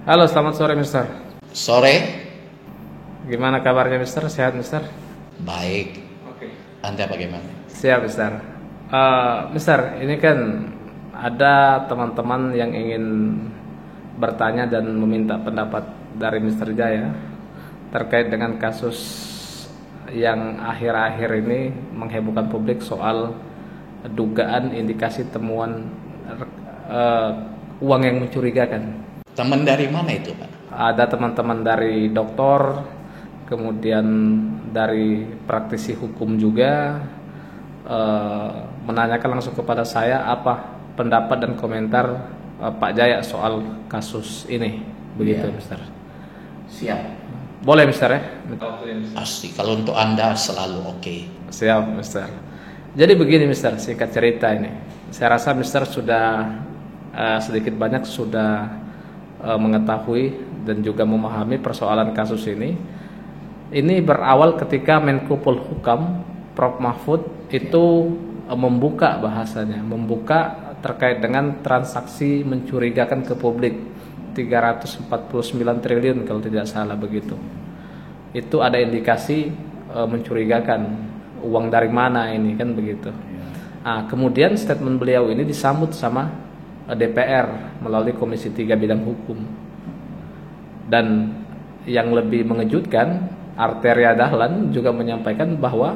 Halo, selamat sore, Mister. Sore, Gimana kabarnya, Mister? Sehat, Mister? baik. Oke. Anda bagaimana? Siap, Mister. Mister, ini kan ada teman-teman yang ingin bertanya dan meminta pendapat dari Mister Jaya terkait dengan kasus yang akhir-akhir ini menghebohkan publik soal dugaan indikasi temuan eh, uang yang mencurigakan. Teman dari mana itu, Pak? Ada teman-teman dari dokter, kemudian dari praktisi hukum juga menanyakan langsung kepada saya apa pendapat dan komentar Pak Jaya soal kasus ini, begitu, Iya. Mister. Siap. Boleh, Mister, ya? Minta Pasti. Kalau untuk Anda selalu oke. Siap, Mister. Jadi begini, Mister, singkat cerita ini. Saya rasa Mister sudah sedikit banyak sudah mengetahui dan juga memahami persoalan kasus ini. Ini berawal ketika Menko Polhukam Prof Mahfud itu membuka bahasanya, membuka terkait dengan transaksi mencurigakan ke publik 349 triliun kalau tidak salah begitu. Itu ada indikasi mencurigakan, uang dari mana ini kan begitu. Nah, kemudian statement beliau ini disambut sama DPR melalui Komisi 3 bidang hukum. Dan yang lebih mengejutkan, Arteria Dahlan juga menyampaikan bahwa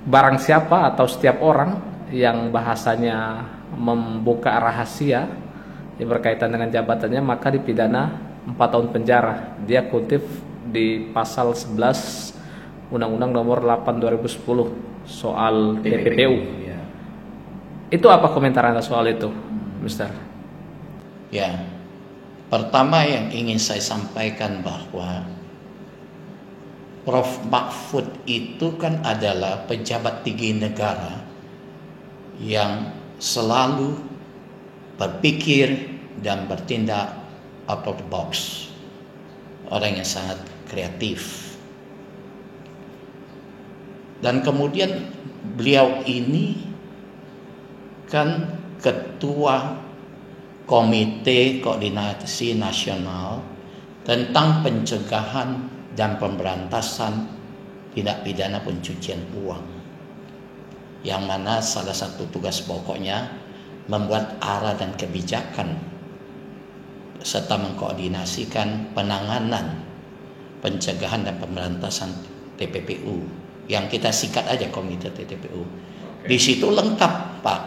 barang siapa atau setiap orang yang bahasanya membuka rahasia yang berkaitan dengan jabatannya maka dipidana 4 tahun penjara. Dia kutip di pasal 11 Undang-Undang Nomor 8 2010 soal TPPU. Ya. Itu apa komentar Anda soal itu, Mister? Ya. Pertama yang ingin saya sampaikan bahwa Prof Mahfud itu kan adalah pejabat tinggi negara yang selalu berpikir dan bertindak out of the box. Orang yang sangat kreatif. Dan kemudian beliau ini kan ketua Komite Koordinasi Nasional tentang pencegahan dan pemberantasan tindak pidana pencucian uang, yang mana salah satu tugas pokoknya membuat arah dan kebijakan serta mengkoordinasikan penanganan pencegahan dan pemberantasan TPPU, yang kita singkat aja Komite TPPU. Di situ lengkap, Pak.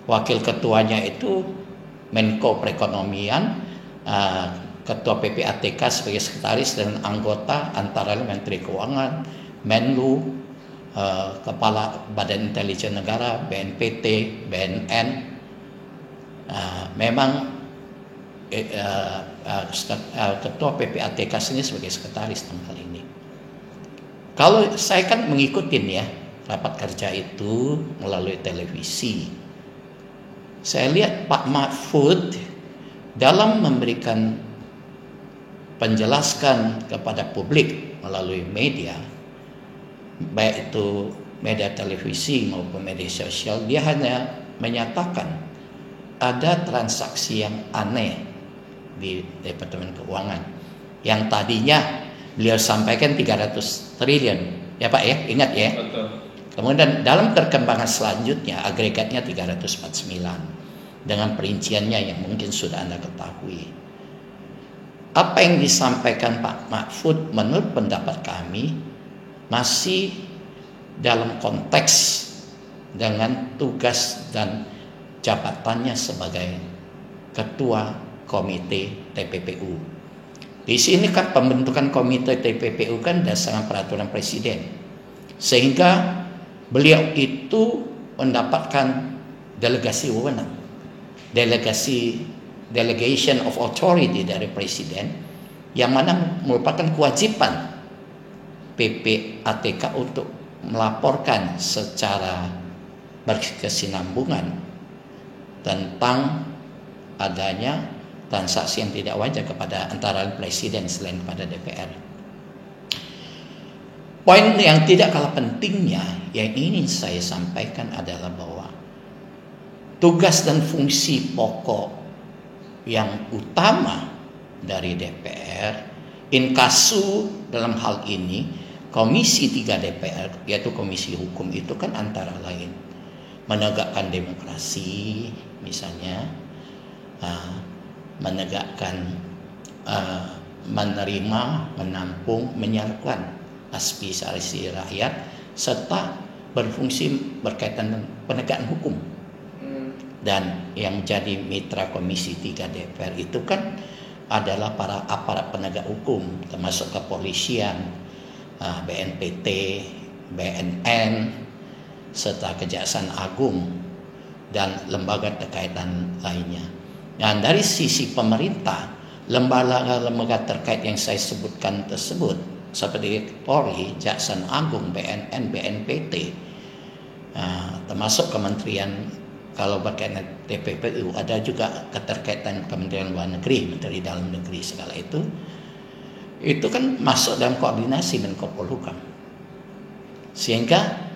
Wakil ketuanya itu Menko Perekonomian, Ketua PPATK sebagai sekretaris dan anggota antara Menteri Keuangan, Menlu, Kepala Badan Intelijen Negara, BNPT, BNN. Memang Ketua PPATK sini sebagai sekretaris dalam hal ini. Kalau saya kan mengikutin ya rapat kerja itu melalui televisi. Saya lihat Pak Mahfud dalam memberikan penjelaskan kepada publik melalui media, baik itu media televisi maupun media sosial, dia hanya menyatakan ada transaksi yang aneh di Departemen Keuangan yang tadinya beliau sampaikan 300 triliun ya Pak ya, ingat ya. Betul. Kemudian dalam perkembangan selanjutnya agregatnya 349 dengan perinciannya yang mungkin sudah Anda ketahui. Apa yang disampaikan Pak Mahfud menurut pendapat kami masih dalam konteks dengan tugas dan jabatannya sebagai Ketua Komite TPPU. Di sini kan pembentukan Komite TPPU kan berdasarkan peraturan Presiden, sehingga beliau itu mendapatkan delegasi wewenang, delegation of authority dari Presiden, yang mana merupakan kewajiban PPATK untuk melaporkan secara berkesinambungan tentang adanya transaksi yang tidak wajar kepada antara Presiden selain kepada DPR. Poin yang tidak kalah pentingnya yang ingin saya sampaikan adalah bahwa tugas dan fungsi pokok yang utama dari DPR, inkasu dalam hal ini Komisi 3 DPR, yaitu Komisi Hukum itu kan antara lain menegakkan demokrasi, misalnya menegakkan, menerima, menampung, menyalurkan aspirasi rakyat, serta berfungsi berkaitan dengan penegakan hukum. Dan yang menjadi mitra Komisi 3 DPR itu kan adalah para aparat penegak hukum, termasuk kepolisian, BNPT, BNN, serta Kejaksaan Agung dan lembaga terkaitan lainnya. Dan dari sisi pemerintah, lembaga-lembaga terkait yang saya sebutkan tersebut seperti Polri, Kejaksaan Agung, BNN, BNPT, termasuk kementerian, kalau berkaitan TPPU ada juga keterkaitan Kementerian Luar Negeri, Menteri Dalam Negeri, segala itu kan masuk dalam koordinasi Menko Polhukam. Sehingga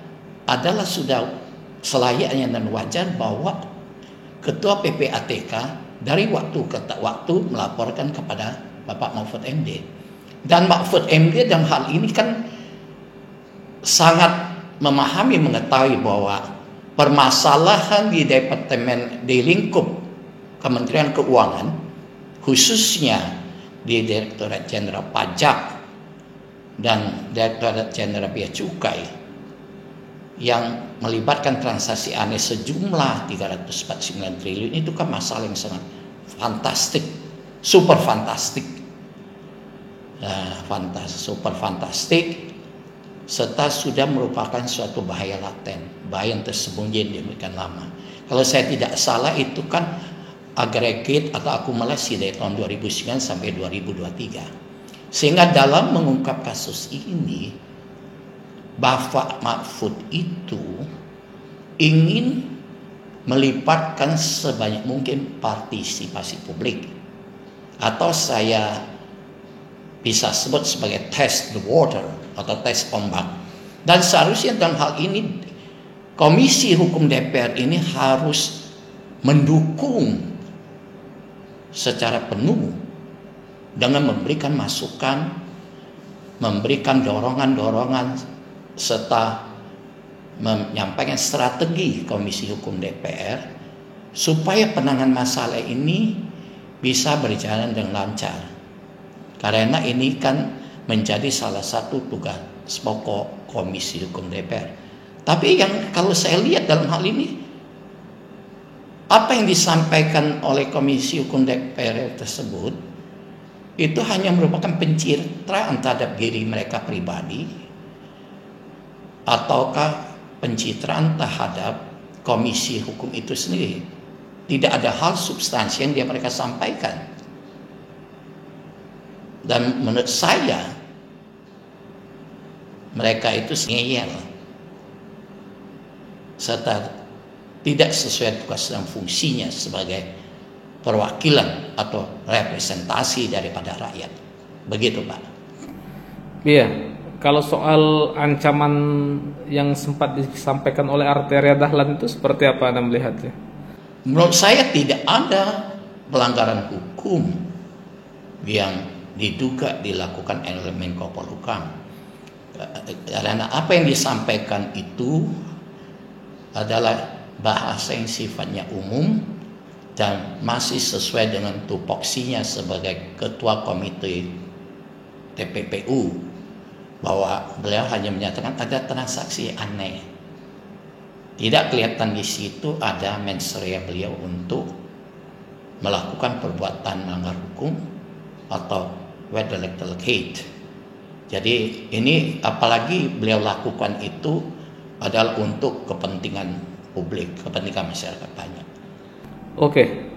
adalah sudah selayaknya dan wajar bahwa Ketua PPATK dari waktu ke waktu melaporkan kepada Bapak Mahfud MD. Dan Mahfud MD dalam hal ini kan sangat memahami, mengetahui bahwa permasalahan di departemen, di lingkup Kementerian Keuangan, khususnya di Direktorat Jenderal Pajak dan Direktorat Jenderal Bea Cukai, yang melibatkan transaksi aneh sejumlah 349 triliun, itu kan masalah yang sangat fantastik, super fantastik, super fantastik, serta sudah merupakan suatu bahaya laten, bahaya yang tersembunyi yang demikian lama. Kalau saya tidak salah itu kan agregat atau akumulasi dari tahun 2009 sampai 2023. Sehingga dalam mengungkap kasus ini, Bapak Mahfud itu ingin melibatkan sebanyak mungkin partisipasi publik, atau saya bisa sebut sebagai test the water atau tes ombak. Dan seharusnya dalam hal ini Komisi Hukum DPR ini harus mendukung secara penuh dengan memberikan masukan, memberikan dorongan-dorongan, serta menyampaikan strategi Komisi Hukum DPR supaya penanganan masalah ini bisa berjalan dengan lancar. Karena ini kan menjadi salah satu tugas pokok Komisi Hukum DPR. Tapi yang kalau saya lihat dalam hal ini, apa yang disampaikan oleh Komisi Hukum DPR tersebut itu hanya merupakan pencitraan terhadap diri mereka pribadi, ataukah pencitraan terhadap Komisi Hukum itu sendiri. Tidak ada hal substansi yang mereka sampaikan. Dan menurut saya mereka itu ngeyel, serta tidak sesuai tugas dan fungsinya sebagai perwakilan atau representasi daripada rakyat. Begitu, Pak. Iya, kalau soal ancaman yang sempat disampaikan oleh Arteria Dahlan itu seperti apa Anda melihatnya? Menurut saya tidak ada pelanggaran hukum yang diduga dilakukan oleh Menko Polhukam. Karena apa yang disampaikan itu adalah bahasa yang sifatnya umum dan masih sesuai dengan tupoksinya sebagai Ketua Komite TPPU, bahwa beliau hanya menyatakan ada transaksi aneh. Tidak kelihatan di situ ada mensrea beliau untuk melakukan perbuatan melanggar hukum atau whether delegate. Jadi ini apalagi beliau lakukan itu adalah untuk kepentingan publik, kepentingan masyarakat banyak. Oke,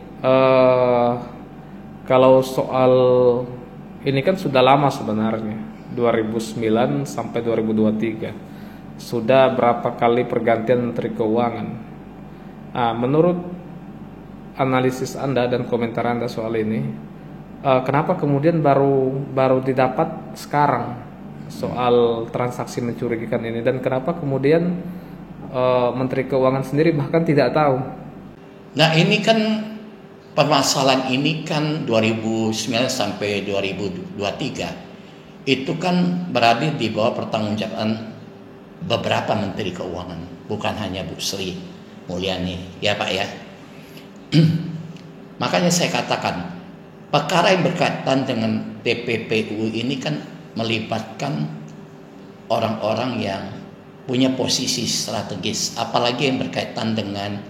kalau soal ini kan sudah lama sebenarnya, 2009 sampai 2023. Sudah berapa kali pergantian Menteri Keuangan. Menurut analisis Anda dan komentar Anda soal ini, kenapa kemudian baru didapat sekarang soal transaksi mencurigakan ini, dan kenapa kemudian Menteri Keuangan sendiri bahkan tidak tahu? Nah, ini kan permasalahan ini kan 2009 sampai 2023 itu kan berada di bawah pertanggungjawaban beberapa menteri keuangan, bukan hanya Bu Sri Mulyani, ya Pak ya. Makanya saya katakan perkara yang berkaitan dengan TPPU ini kan melibatkan orang-orang yang punya posisi strategis, apalagi yang berkaitan dengan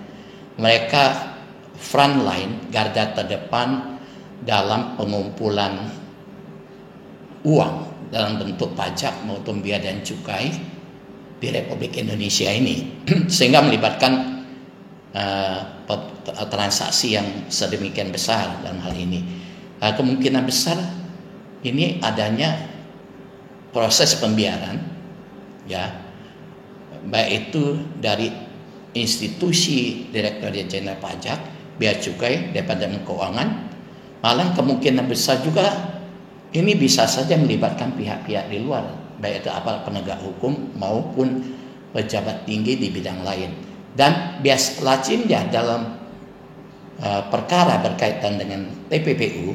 mereka frontline, garda terdepan dalam pengumpulan uang dalam bentuk pajak maupun bea dan cukai di Republik Indonesia ini, sehingga melibatkan transaksi yang sedemikian besar dalam hal ini. Kemungkinan besar ini adanya proses pembiaran, ya, baik itu dari institusi Direktorat Jenderal Pajak, Bea Cukai, Departemen Keuangan. Malah kemungkinan besar juga ini bisa saja melibatkan pihak-pihak di luar, baik itu aparat penegak hukum maupun pejabat tinggi di bidang lain. Dan bias lazimnya dalam perkara berkaitan dengan TPPU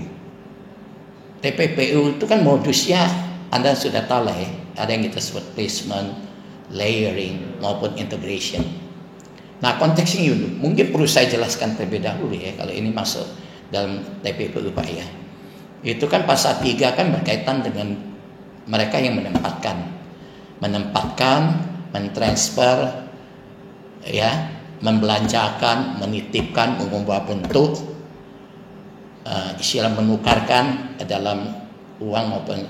itu kan modusnya Anda sudah tahu lah ya, ada yang kita sebut placement, layering maupun integration. Nah, konteksnya ini mungkin perlu saya jelaskan terlebih dahulu ya, kalau ini masuk dalam TPPU Pak ya. Itu kan pasal 3 kan berkaitan dengan mereka yang menempatkan, mentransfer, ya, membelanjakan, menitipkan, mengubah bentuk, istilah menukarkan dalam uang maupun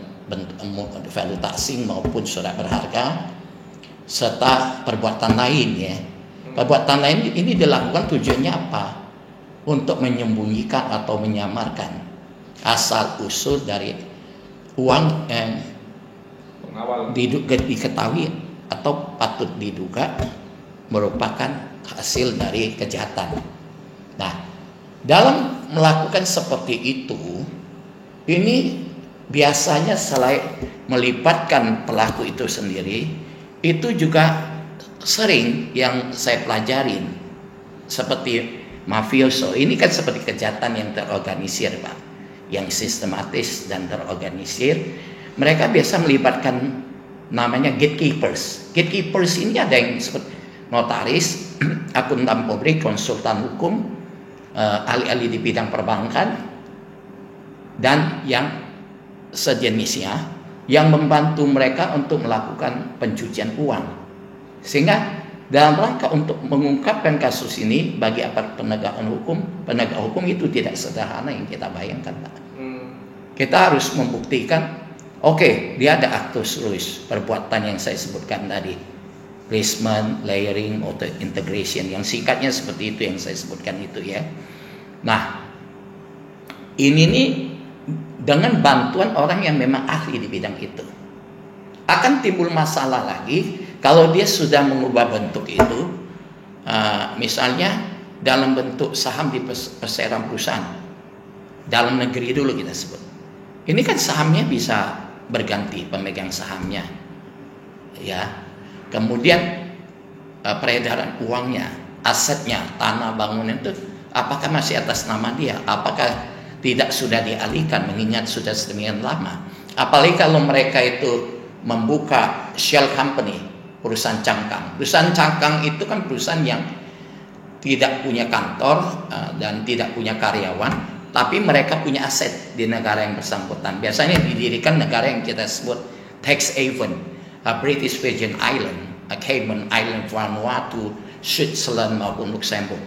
valuta asing maupun surat berharga, serta perbuatan lain ya. Perbuatan lain ini dilakukan tujuannya apa? Untuk menyembunyikan atau menyamarkan asal usul dari uang yang diketahui atau patut diduga merupakan hasil dari kejahatan. Nah, dalam melakukan seperti itu, ini biasanya selain melibatkan pelaku itu sendiri, itu juga sering yang saya pelajarin seperti mafioso. Ini kan seperti kejahatan yang terorganisir, Pak, yang sistematis dan terorganisir. Mereka biasa melibatkan namanya gatekeepers. Gatekeepers ini ada yang seperti notaris, akuntan publik, konsultan hukum, ahli-ahli di bidang perbankan, dan yang sejenisnya yang membantu mereka untuk melakukan pencucian uang. Sehingga dalam rangka untuk mengungkapkan kasus ini bagi aparat penegak hukum itu tidak sederhana yang kita bayangkan, Pak. Kita harus membuktikan, oke, dia ada actus reus, perbuatan yang saya sebutkan tadi, placement, layering, auto integration, yang singkatnya seperti itu yang saya sebutkan itu ya. Nah, ini nih dengan bantuan orang yang memang ahli di bidang itu. Akan timbul masalah lagi kalau dia sudah mengubah bentuk itu, misalnya dalam bentuk saham di perseroan perusahaan dalam negeri dulu kita sebut. Ini kan sahamnya bisa berganti pemegang sahamnya, ya. Kemudian peredaran uangnya, asetnya, tanah bangunan itu apakah masih atas nama dia? Apakah tidak sudah dialihkan mengingat sudah sedemikian lama? Apalagi kalau mereka itu membuka shell company, perusahaan cangkang. Perusahaan cangkang itu kan perusahaan yang tidak punya kantor dan tidak punya karyawan, tapi mereka punya aset di negara yang bersangkutan. Biasanya didirikan negara yang kita sebut tax haven, British Virgin Island, Cayman Island, Vanuatu, Switzerland maupun Luxembourg.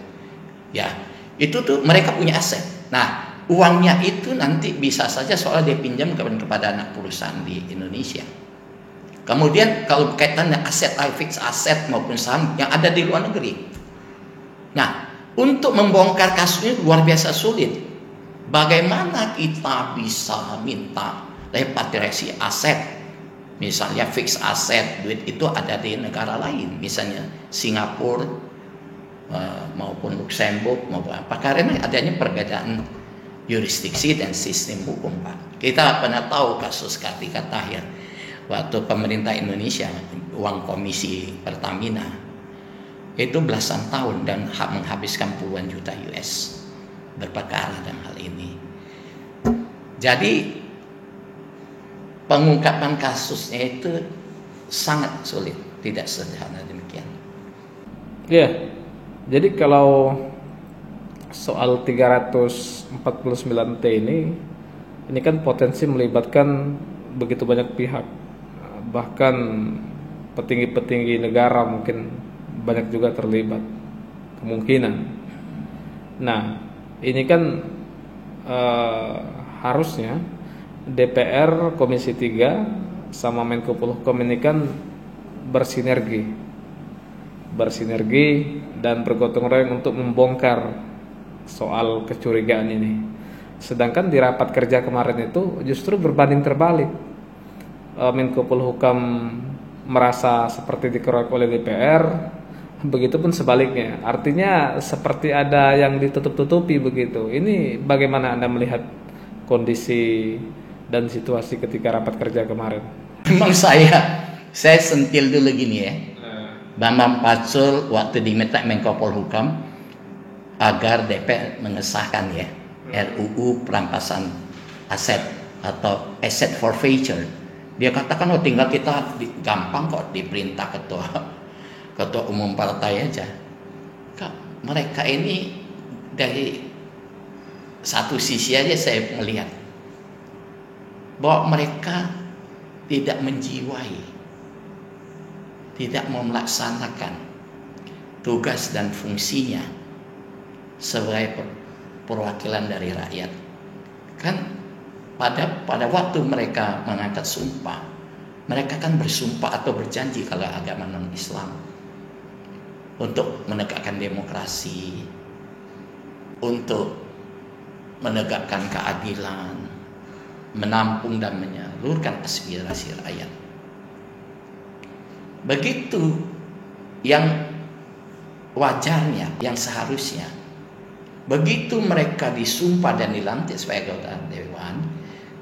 Ya, itu tuh mereka punya aset. Nah, uangnya itu nanti bisa saja soalnya dia pinjam kepada anak perusahaan di Indonesia. Kemudian kalau berkaitan dengan aset, fixed aset maupun saham yang ada di luar negeri. Nah, untuk membongkar kasus ini luar biasa sulit. Bagaimana kita bisa minta repatriasi aset? Misalnya fixed aset, duit itu ada di negara lain, misalnya Singapura maupun Luxembourg maupun apa, karena adanya perbedaan jurisdiksi dan sistem hukum, Pak. Kita pernah tahu kasus Kartika Tahir waktu pemerintah Indonesia uang komisi Pertamina itu belasan tahun dan menghabiskan puluhan juta US. berperkara dalam hal ini. Jadi pengungkapan kasusnya itu sangat sulit, tidak sederhana demikian. Iya. Jadi kalau soal 349T ini kan potensi melibatkan begitu banyak pihak, bahkan petinggi-petinggi negara mungkin banyak juga terlibat kemungkinan. Nah, ini kan harusnya DPR, Komisi 3 sama Menko Polhukam ini kan bersinergi dan bergotong royong untuk membongkar soal kecurigaan ini. Sedangkan di rapat kerja kemarin itu justru berbanding terbalik. Menko Polhukam merasa seperti dikeroyok oleh DPR, begitupun sebaliknya. Artinya seperti ada yang ditutup-tutupi begitu. Ini bagaimana Anda melihat kondisi dan situasi ketika rapat kerja kemarin? Memang saya sentil dulu gini ya. Bambang Pacul waktu diminta Menko Polhukam agar DPR mengesahkan ya RUU perampasan aset atau asset forfeiture. Dia katakan tinggal kita gampang kok diperintah ketua umum partai aja. Mereka ini dari satu sisi aja saya melihat bahwa mereka tidak menjiwai, tidak mau melaksanakan tugas dan fungsinya sebagai perwakilan dari rakyat. Kan pada waktu mereka mengangkat sumpah, mereka kan bersumpah atau berjanji kalau agama non-Islam untuk menegakkan demokrasi, untuk menegakkan keadilan, menampung dan menyalurkan aspirasi rakyat. Begitu yang wajarnya, yang seharusnya. Begitu mereka disumpah dan dilantik sebagai anggota dewan,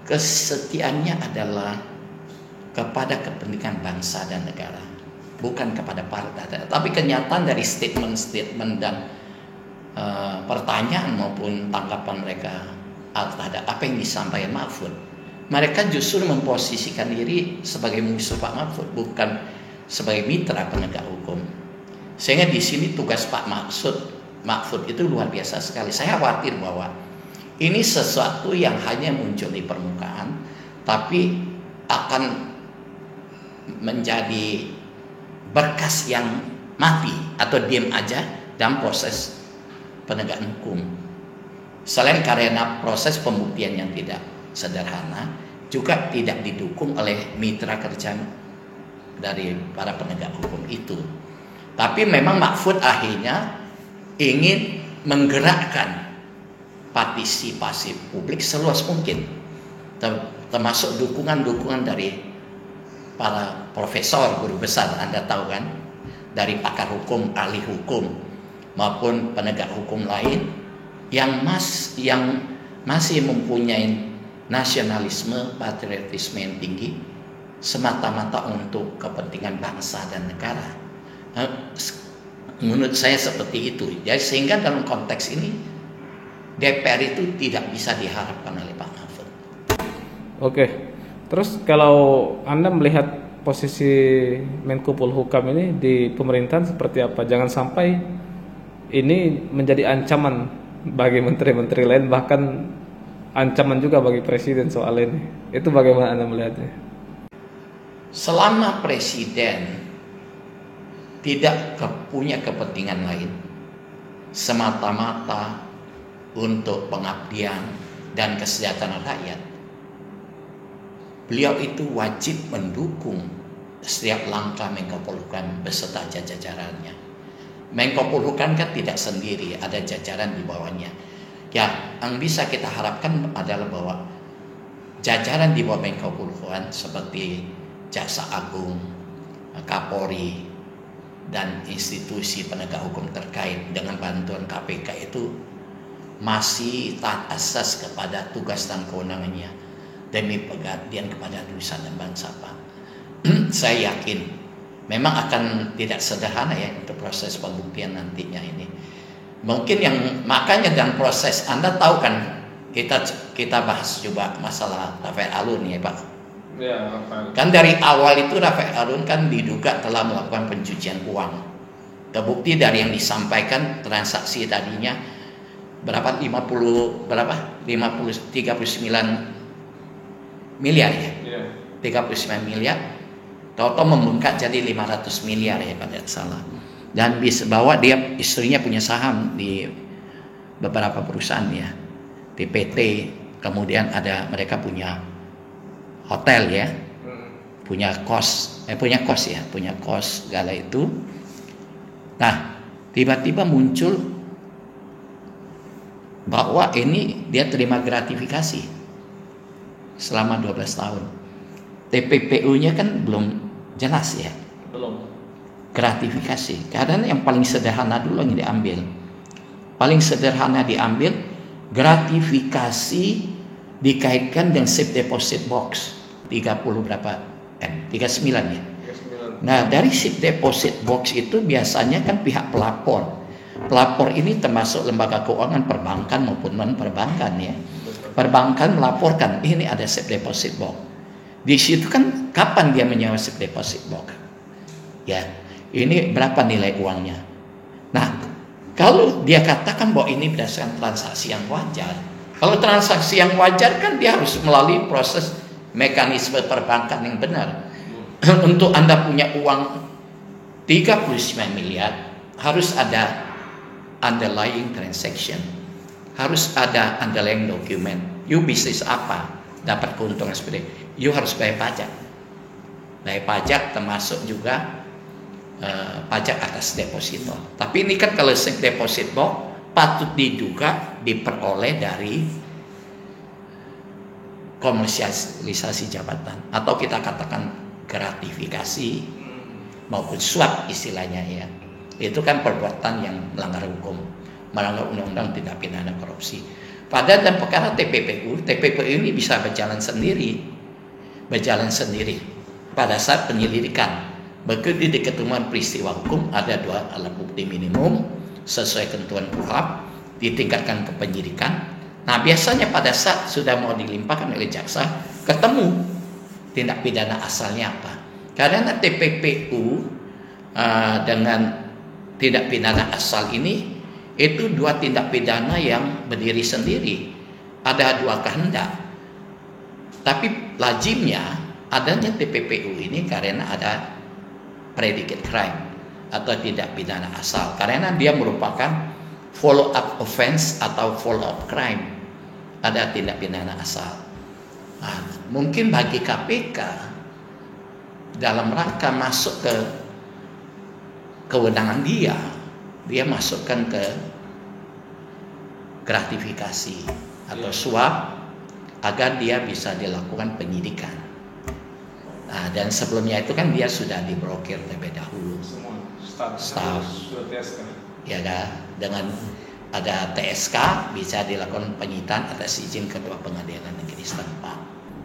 kesetiaannya adalah kepada kepentingan bangsa dan negara, bukan kepada partai. Tapi kenyataan dari statement dan pertanyaan maupun tanggapan mereka terhadap apa yang disampaikan Mahfud, mereka justru memposisikan diri sebagai musuh Pak Mahfud, bukan sebagai mitra penegak hukum. Sehingga di sini tugas Pak Mahfud itu luar biasa sekali. Saya khawatir bahwa ini sesuatu yang hanya muncul di permukaan, tapi akan menjadi berkas yang mati atau diam aja dalam proses penegakan hukum. Selain karena proses pembuktian yang tidak sederhana, juga tidak didukung oleh mitra kerja dari para penegak hukum itu. Tapi memang Mahfud akhirnya ingin menggerakkan partisipasi publik seluas mungkin, termasuk dukungan dari para profesor, guru besar, Anda tahu kan, dari pakar hukum, ahli hukum, maupun penegak hukum lain yang masih mempunyai nasionalisme, patriotisme yang tinggi, semata-mata untuk kepentingan bangsa dan negara. Menurut saya seperti itu. Jadi sehingga dalam konteks ini DPR itu tidak bisa diharapkan oleh Pak Mahfud. Oke. Terus kalau Anda melihat posisi Menko Polhukam ini di pemerintahan seperti apa? Jangan sampai ini menjadi ancaman bagi menteri-menteri lain, bahkan ancaman juga bagi presiden soal ini. Itu bagaimana Anda melihatnya? Selama presiden tidak punya kepentingan lain, semata-mata untuk pengabdian dan kesejahteraan rakyat, beliau itu wajib mendukung setiap langkah Menko Polhukam beserta jajarannya. Menko Polhukam kan tidak sendiri, ada jajaran di bawahnya. Ya, yang bisa kita harapkan adalah bahwa jajaran di bawah Menko Polhukam seperti Jaksa Agung, Kapolri, dan institusi penegak hukum terkait dengan bantuan KPK itu masih taat asas kepada tugas dan kewenangannya demi pengabdian kepada nusa dan bangsa, Pak. Saya yakin memang akan tidak sederhana ya untuk proses pembuktian nantinya ini. Mungkin yang makanya dalam proses Anda tahu kan, kita bahas juga masalah Rafael Alun ya Pak. Ya, Rafael. Kan dari awal itu Rafael Alun kan diduga telah melakukan pencucian uang. Terbukti dari yang disampaikan transaksi tadinya berapa 39 miliar ya. Yeah. 39 miliar. Toto membengkak jadi 500 miliar ya kalau tidak salah. Dan bisa bawa dia istrinya punya saham di beberapa perusahaan ya. Di PT, kemudian ada mereka punya hotel ya. Punya kos segala itu. Nah, tiba-tiba muncul bahwa ini dia terima gratifikasi selama 12 tahun. TPPU-nya kan belum jelas ya. Belum. Gratifikasi. Karena yang paling sederhana dulu yang diambil. Paling sederhana diambil, gratifikasi dikaitkan dengan safe deposit box 30 berapa M? 39 ya. 39. Nah, dari safe deposit box itu biasanya kan pihak pelapor. Pelapor ini termasuk lembaga keuangan perbankan maupun non perbankan ya. Perbankan melaporkan ini ada safe deposit box. Di situ kan kapan dia menyewa safe deposit box? Ya, ini berapa nilai uangnya? Nah, kalau dia katakan bahwa ini berdasarkan transaksi yang wajar. Kalau transaksi yang wajar kan dia harus melalui proses mekanisme perbankan yang benar. Untuk Anda punya uang 39 miliar, harus ada underlying transaction. Harus ada underlying document. You bisnis apa? Dapat keuntungan seperti itu. You harus bayar pajak. Bayar pajak termasuk juga pajak atas deposito. Tapi ini kan kalau safe deposit box patut diduga diperoleh dari komersialisasi jabatan atau kita katakan gratifikasi maupun suap istilahnya ya. Itu kan perbuatan yang melanggar hukum, melanggar undang-undang tindak pidana korupsi. Pada dan perkara TPPU ini bisa berjalan sendiri pada saat penyelidikan. Begitu di ketemuan peristiwa hukum ada 2 alat bukti minimum sesuai ketentuan KUHP, ditingkatkan ke penyidikan. Nah, biasanya pada saat sudah mau dilimpahkan oleh jaksa, ketemu tindak pidana asalnya apa. Karena TPPU dengan tindak pidana asal ini itu 2 tindak pidana yang berdiri sendiri. Ada 2 kehendak. Tapi lazimnya adanya TPPU ini karena ada predicate crime atau tindak pidana asal, karena dia merupakan follow up offense atau follow up crime. Ada tindak pidana asal. Nah, mungkin bagi KPK dalam rangka masuk ke kewenangan dia masukkan ke gratifikasi atau suap agar dia bisa dilakukan penyidikan. Nah, dan sebelumnya itu kan dia sudah diblokir terlebih dahulu. Semua Staff. sudah TSK. Ya kan, dengan ada TSK bisa dilakukan penyitaan atas izin Ketua Pengadilan Negeri setempat.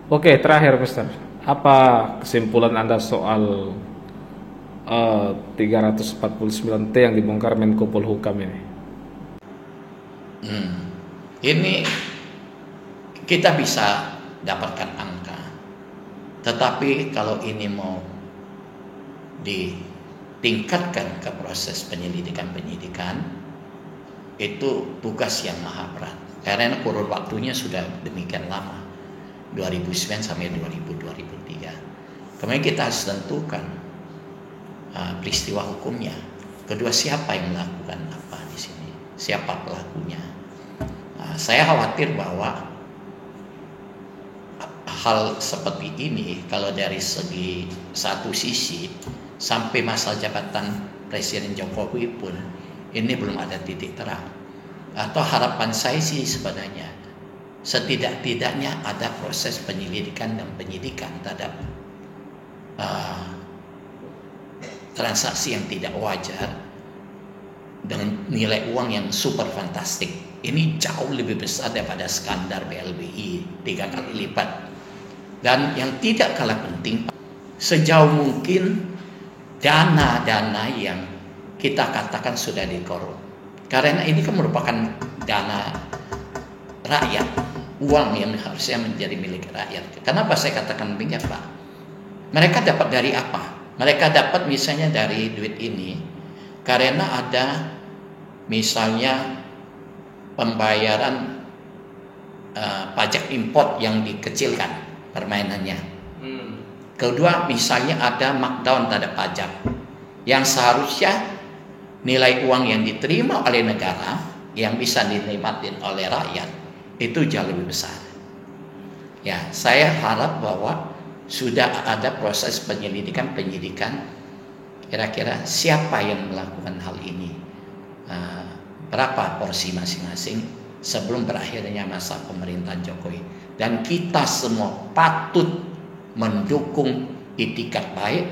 Oke, terakhir Mister, apa kesimpulan Anda soal 349T yang dibongkar Menko Polhukam ini? Ini kita bisa dapatkan angka, tetapi kalau ini mau ditingkatkan ke proses penyidikan itu tugas yang maha berat karena kurun waktunya sudah demikian lama, 2009 sampai 2003. Kemudian kita harus tentukan peristiwa hukumnya. Kedua, siapa yang melakukan apa di sini? Siapa pelakunya? Saya khawatir bahwa hal seperti ini kalau dari segi satu sisi sampai masa jabatan Presiden Jokowi pun ini belum ada titik terang. Atau harapan saya sih sebenarnya setidak-tidaknya ada proses penyelidikan dan penyidikan terhadap transaksi yang tidak wajar dengan nilai uang yang super fantastik. Ini jauh lebih besar daripada skandal BLBI 3 kali lipat. Dan yang tidak kalah penting, sejauh mungkin dana-dana yang kita katakan sudah Karena ini kan merupakan dana rakyat, uang yang harusnya menjadi milik rakyat. Kenapa saya katakan demikian, Pak? Mereka dapat dari apa? Mereka dapat misalnya dari duit ini karena ada misalnya pembayaran pajak import yang dikecilkan permainannya. Kedua, misalnya ada markdown terhadap pajak yang seharusnya nilai uang yang diterima oleh negara yang bisa dinikmatin oleh rakyat itu jauh lebih besar. Ya, saya harap bahwa sudah ada proses penyidikan kira-kira siapa yang melakukan hal ini, berapa porsi masing-masing sebelum berakhirnya masa pemerintahan Jokowi. Dan kita semua patut mendukung itikat baik,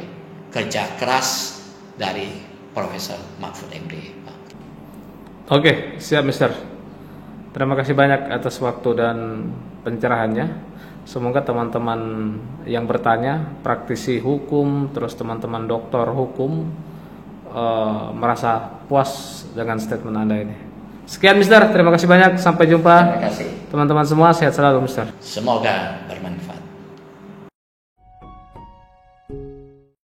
kerja keras dari Profesor Mahfud MD. Oke, siap Mister. Terima kasih banyak atas waktu dan pencerahannya. Semoga teman-teman yang bertanya, praktisi hukum, terus teman-teman dokter hukum merasa puas dengan statement Anda ini. Sekian Mister, terima kasih banyak. Sampai jumpa. Terima kasih. Teman-teman semua, sehat selalu Mister. Semoga bermanfaat.